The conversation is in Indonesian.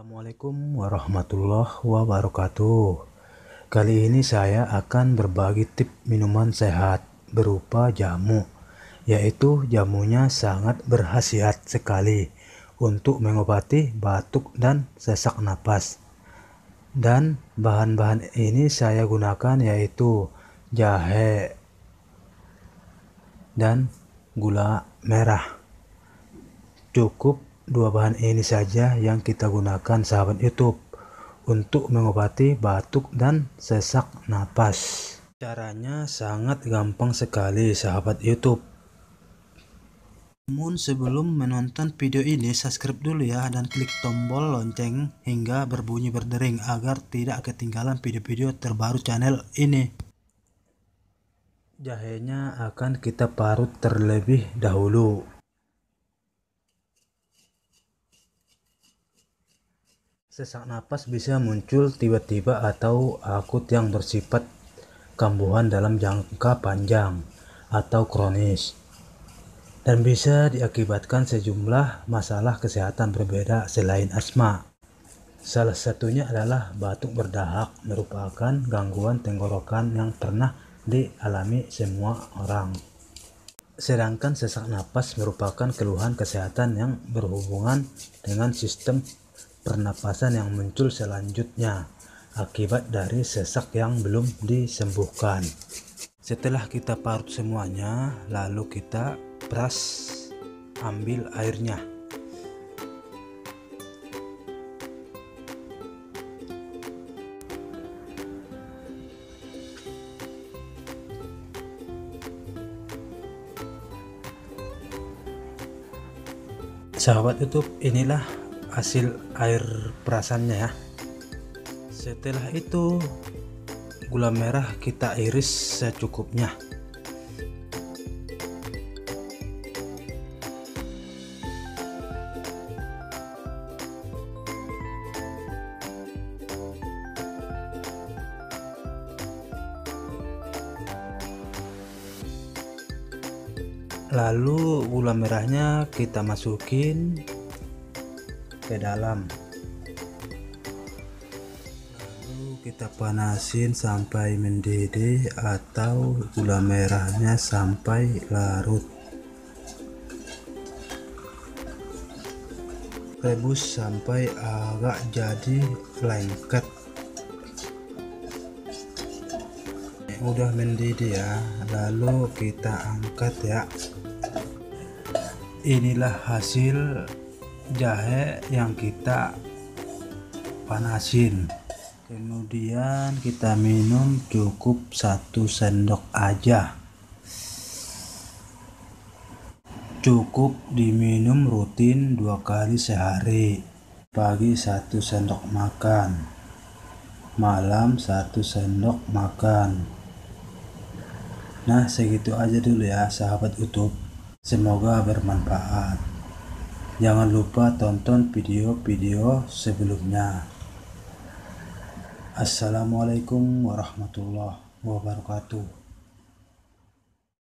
Assalamualaikum warahmatullahi wabarakatuh. Kali ini saya akan berbagi tips minuman sehat berupa jamu, yaitu jamunya sangat berkhasiat sekali untuk mengobati batuk dan sesak napas. Dan bahan-bahan ini saya gunakan yaitu jahe dan gula merah. Cukup dua bahan ini saja yang kita gunakan sahabat YouTube untuk mengobati batuk dan sesak napas. Caranya sangat gampang sekali sahabat YouTube. Namun sebelum menonton video ini, subscribe dulu ya dan klik tombol lonceng hingga berbunyi berdering agar tidak ketinggalan video-video terbaru channel ini. Jahenya akan kita parut terlebih dahulu. Sesak napas bisa muncul tiba-tiba atau akut yang bersifat kambuhan dalam jangka panjang atau kronis, dan bisa diakibatkan sejumlah masalah kesehatan berbeda selain asma. Salah satunya adalah batuk berdahak, merupakan gangguan tenggorokan yang pernah dialami semua orang. Sedangkan sesak napas merupakan keluhan kesehatan yang berhubungan dengan sistem pernapasan yang muncul selanjutnya akibat dari sesak yang belum disembuhkan. Setelah kita parut semuanya, lalu kita peras, ambil airnya. Sahabat YouTube, inilah hasil air perasannya ya. Setelah itu gula merah kita iris secukupnya. Lalu gula merahnya kita masukin ke dalam, lalu kita panasin sampai mendidih atau gula merahnya sampai larut. Rebus sampai agak jadi lengket. Udah mendidih ya, lalu kita angkat ya. Inilah hasil jahe yang kita panasin. Kemudian kita minum cukup 1 sendok aja. Cukup diminum rutin 2 kali sehari. Pagi 1 sendok makan, malam 1 sendok makan. Nah, segitu aja dulu ya sahabat YouTube. Semoga bermanfaat. Jangan lupa tonton video-video sebelumnya. Assalamualaikum warahmatullahi wabarakatuh.